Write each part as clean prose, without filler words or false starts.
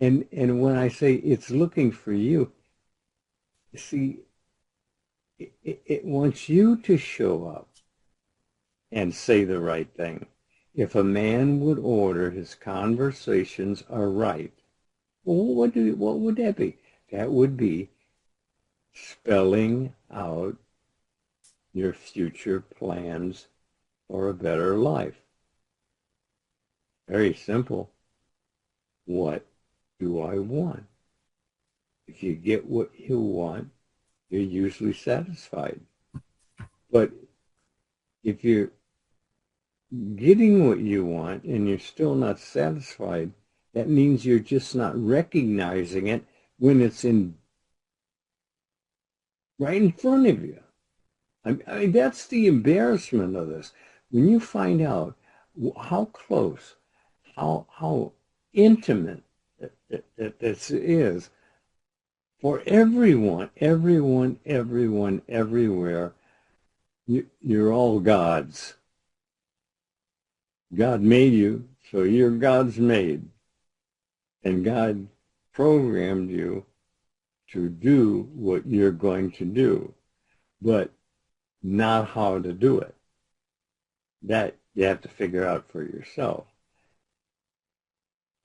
And when I say it's looking for you, see, it wants you to show up and say the right thing. If a man would order his conversations are right, well, what would that be? That would be spelling out your future plans for a better life. Very simple. What do I want? If you get what you want, you're usually satisfied. But if you're getting what you want and you're still not satisfied, that means you're just not recognizing it when it's right in front of you. I mean, that's the embarrassment of this. When you find out how close, how intimate this is for everyone, everywhere, you're all gods. God made you, so you're God's made. And God programmed you to do what you're going to do, but not how to do it. That you have to figure out for yourself.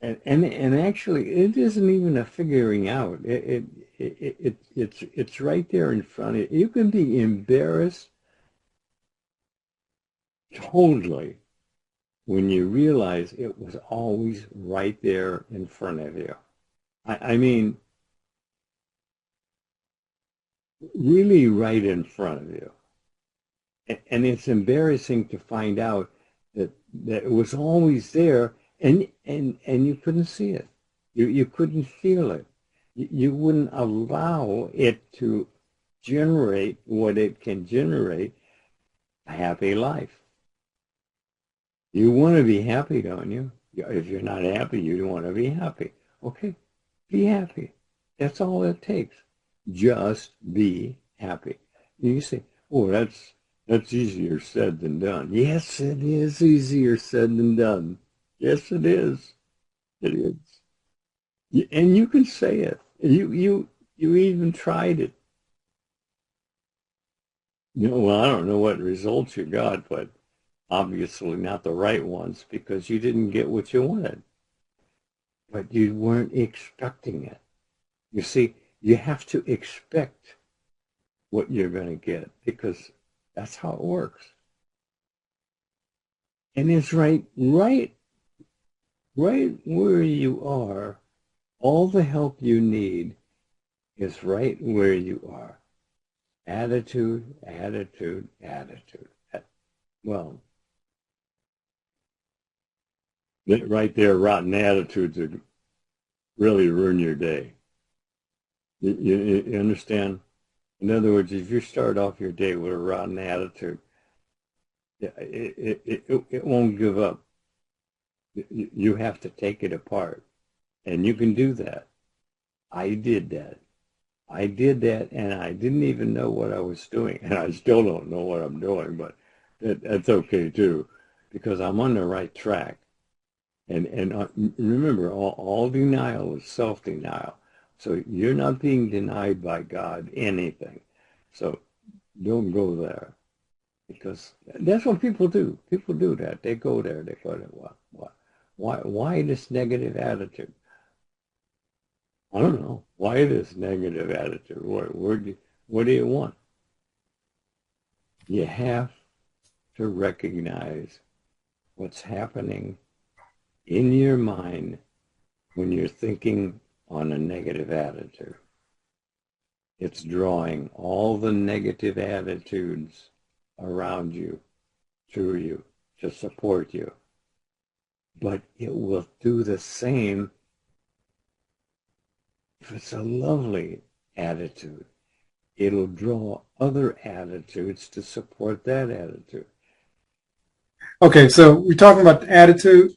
And actually, it isn't even a figuring out. It's right there in front of you. You can be embarrassed totally when you realize it was always right there in front of you. I mean, really right in front of you. And it's embarrassing to find out that it was always there and you couldn't see it. You couldn't feel it. You wouldn't allow it to generate what it can generate, a happy life. You want to be happy, don't you? If you're not happy, you don't want to be happy. Okay, be happy. That's all it takes. Just be happy. You say, oh, that's easier said than done. Yes, it is easier said than done. Yes, it is. It is. And you can say it. You even tried it. Well, I don't know what results you got, but obviously not the right ones because you didn't get what you wanted. But you weren't expecting it. You see, you have to expect what you're going to get because that's how it works. And it's right where you are. All the help you need is right where you are. Attitude, attitude, attitude. Well, right there, rotten attitudes would really ruin your day. You understand? In other words, if you start off your day with a rotten attitude, it won't give up. You have to take it apart. And you can do that. I did that. And I didn't even know what I was doing. And I still don't know what I'm doing, but that's okay too, because I'm on the right track. And remember, all denial is self-denial. So you're not being denied by God anything. So don't go there. Because that's what people do. People do that. They go there. They go there. Why this negative attitude? I don't know. Why this negative attitude? What do you want? You have to recognize what's happening in your mind when you're thinking on a negative attitude. It's drawing all the negative attitudes around you, to you, to support you. But it will do the same if it's a lovely attitude. It'll draw other attitudes to support that attitude. Okay, so we're talking about the attitude.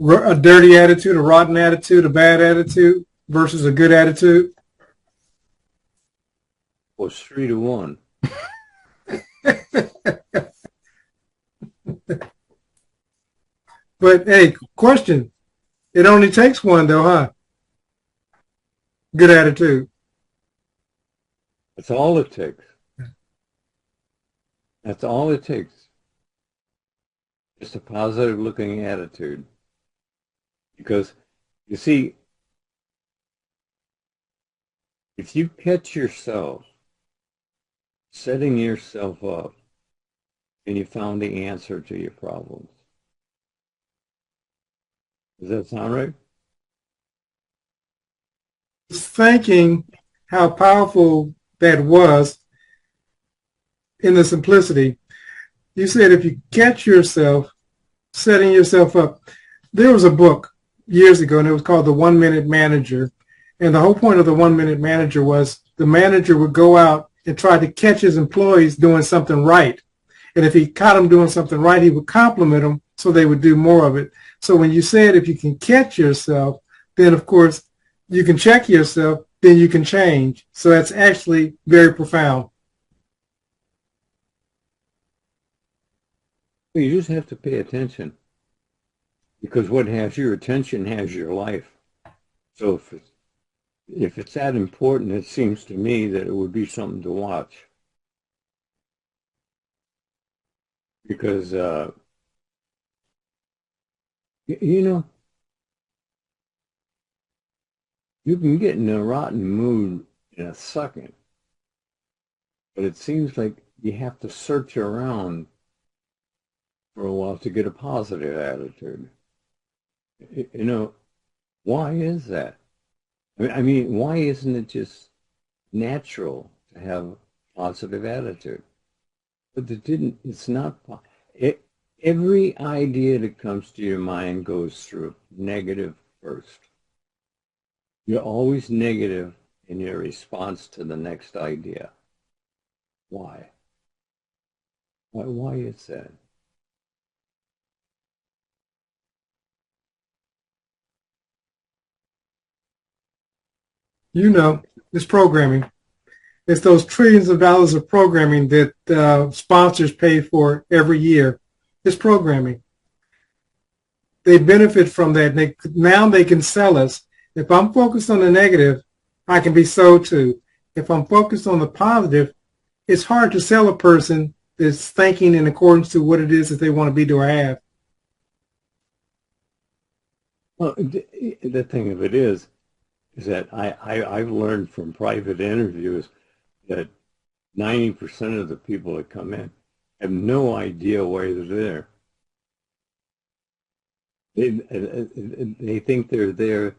A dirty attitude, a rotten attitude, a bad attitude versus a good attitude. Well, it's 3-1. But hey, question. It only takes one, though, huh? Good attitude. That's all it takes. That's all it takes. Just a positive looking attitude. Because you see, if you catch yourself setting yourself up and you found the answer to your problems, does that sound right? Thinking how powerful that was in the simplicity. You said if you catch yourself setting yourself up. There was a book years ago, and it was called The 1 Minute Manager. And the whole point of the 1 Minute Manager was the manager would go out and try to catch his employees doing something right. And if he caught them doing something right, he would compliment them so they would do more of it. So when you said if you can catch yourself, then of course you can check yourself, then you can change. So that's actually very profound. You just have to pay attention because what has your attention has your life. So if it's that important, it seems to me that it would be something to watch. Because, you know, you can get in a rotten mood in a second, but it seems like you have to search around for a while to get a positive attitude. You know, why is that? I mean, why isn't it just natural to have a positive attitude? But it's not, every idea that comes to your mind goes through negative first. You're always negative in your response to the next idea. Why? Why is that? You know, it's programming. It's those trillions of dollars of programming that sponsors pay for every year. It's programming. They benefit from that. Now they can sell us. If I'm focused on the negative, I can be sold to. If I'm focused on the positive, it's hard to sell a person that's thinking in accordance to what it is that they want to be, do, or have. Well, the thing of it is that I've learned from private interviews that 90% of the people that come in have no idea why they're there. They think they're there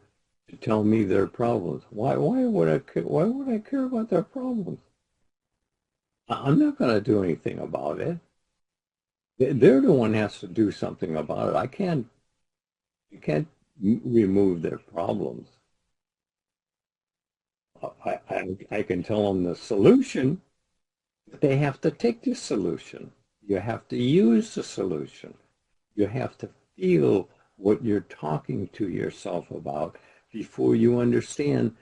to tell me their problems. Why would I care? Why would I care about their problems? I'm not going to do anything about it. They're the one who has to do something about it. You can't remove their problems. I can tell them the solution, but they have to take the solution. You have to use the solution. You have to feel what you're talking to yourself about before you understand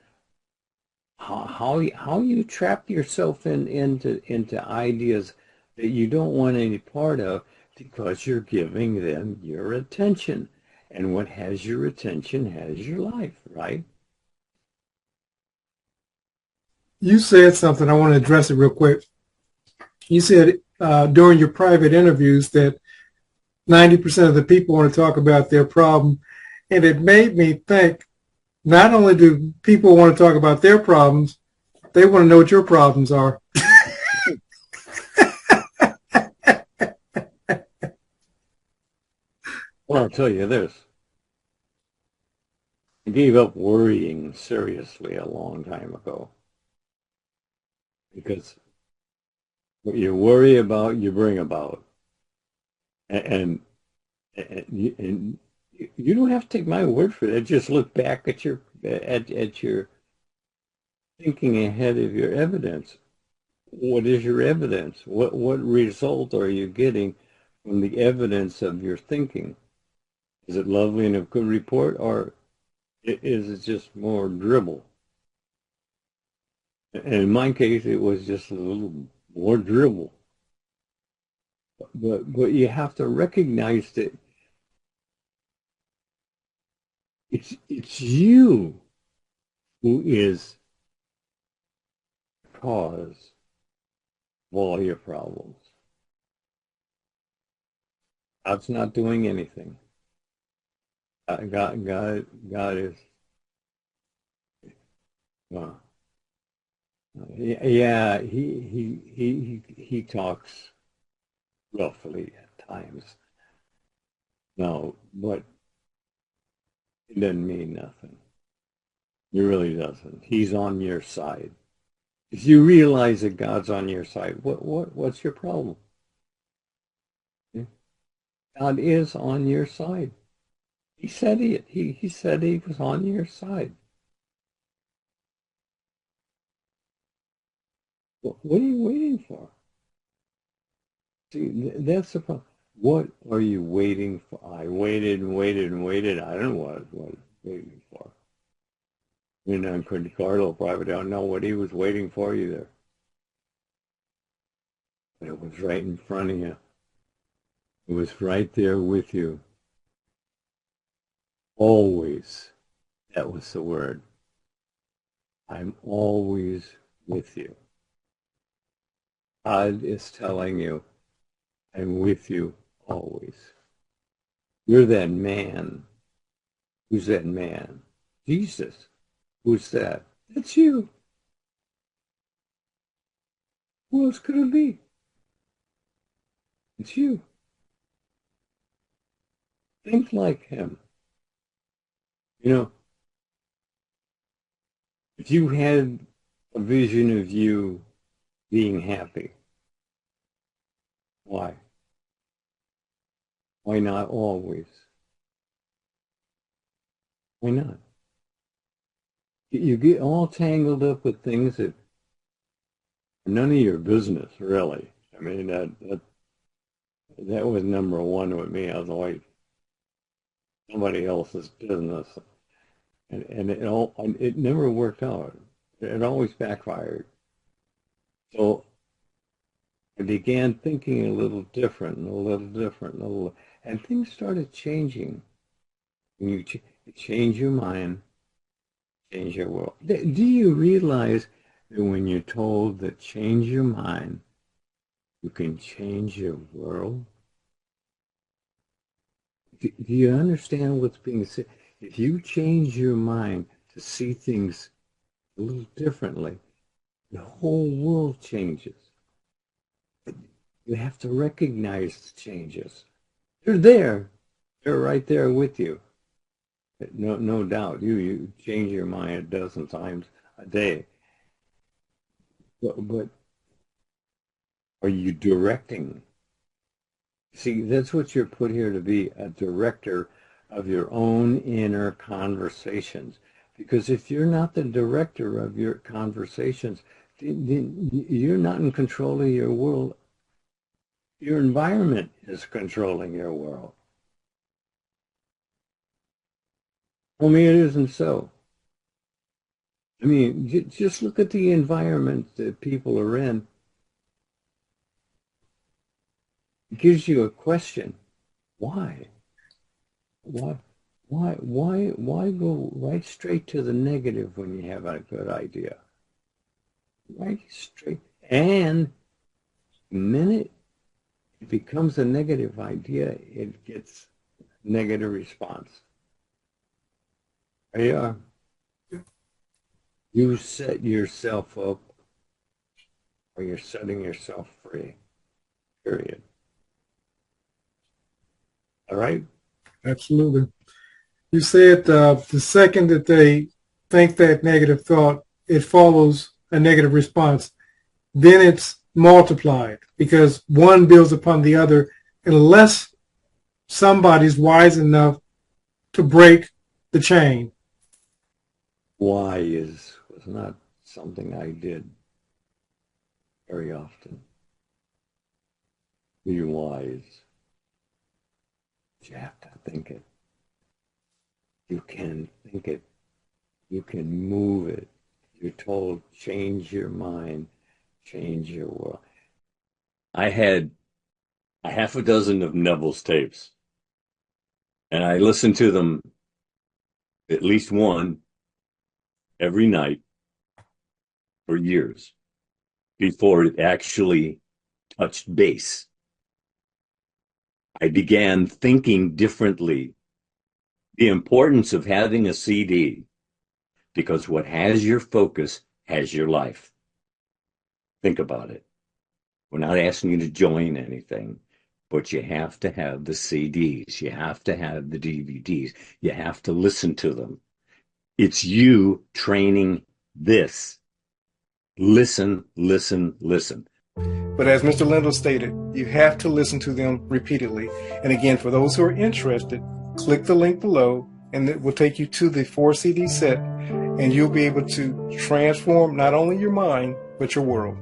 how you trap yourself into ideas that you don't want any part of because you're giving them your attention. And what has your attention has your life, right? You said something. I want to address it real quick. You said during your private interviews that 90% of the people want to talk about their problem. And it made me think, not only do people want to talk about their problems, they want to know what your problems are. Well, I'll tell you this. I gave up worrying seriously a long time ago because what you worry about, you bring about. And, and you don't have to take my word for that. Just look back at your thinking ahead of your evidence. What is your evidence? What result are you getting from the evidence of your thinking? Is it lovely and a good report, or is it just more dribble? And in my case, it was just a little more dribble. But you have to recognize that It's you who is the cause of all your problems. God's not doing anything. God is, well, yeah, he talks roughly at times. No, but it doesn't mean nothing. It really doesn't. He's on your side. If you realize that God's on your side, what's your problem? God is on your side. He said he said he was on your side. What are you waiting for? See, that's the problem. What are you waiting for? I waited and waited and waited. I don't know what I was waiting for. Coach DeCarlo probably don't know what he was waiting for either. But it was right in front of you. It was right there with you. Always. That was the word. I'm always with you. God is telling you, I'm with you always. You're that man. Who's that man? Jesus. Who's that? That's you. Who else could it be? It's you. Think like him. If you had a vision of you being happy, why? Why not always? Why not? You get all tangled up with things that are none of your business, really. I mean, that was number one with me. I was like, somebody else's business. And it never worked out. It always backfired. So I began thinking a little different and a little different, and things started changing. When you change your mind, change your world. Do you realize that when you're told that change your mind, you can change your world? Do you understand what's being said? If you change your mind to see things a little differently, the whole world changes. You have to recognize the changes. They're there. They're right there with you. No doubt. You change your mind a dozen times a day. But are you directing? See, that's what you're put here to be, a director of your own inner conversations. Because if you're not the director of your conversations, then you're not in control of your world. Your environment is controlling your world. Only it isn't so. I mean, just look at the environment that people are in. It gives you a question. Why? Why? Why go right straight to the negative when you have a good idea? Right straight. And the minute it becomes a negative idea, it gets negative response. There you are. You set yourself up, or you're setting yourself free. Period. All right? Absolutely. You said the second that they think that negative thought, it follows a negative response. Then it's multiplied because one builds upon the other unless somebody's wise enough to break the chain. Why was not something I did very often. Be wise. You have to think it. You can think it. You can move it. You're told, change your mind, change your world. I had a half a dozen of Neville's tapes, and I listened to them at least one every night for years before it actually touched base. I began thinking differently. The importance of having a CD, because what has your focus has your life. Think about it. We're not asking you to join anything, but you have to have the CDs. You have to have the DVDs. You have to listen to them. It's you training this. Listen, listen, listen. But as Mr. Lindell stated, you have to listen to them repeatedly. And again, for those who are interested, click the link below and it will take you to the 4 CD set, and you'll be able to transform not only your mind, but your world.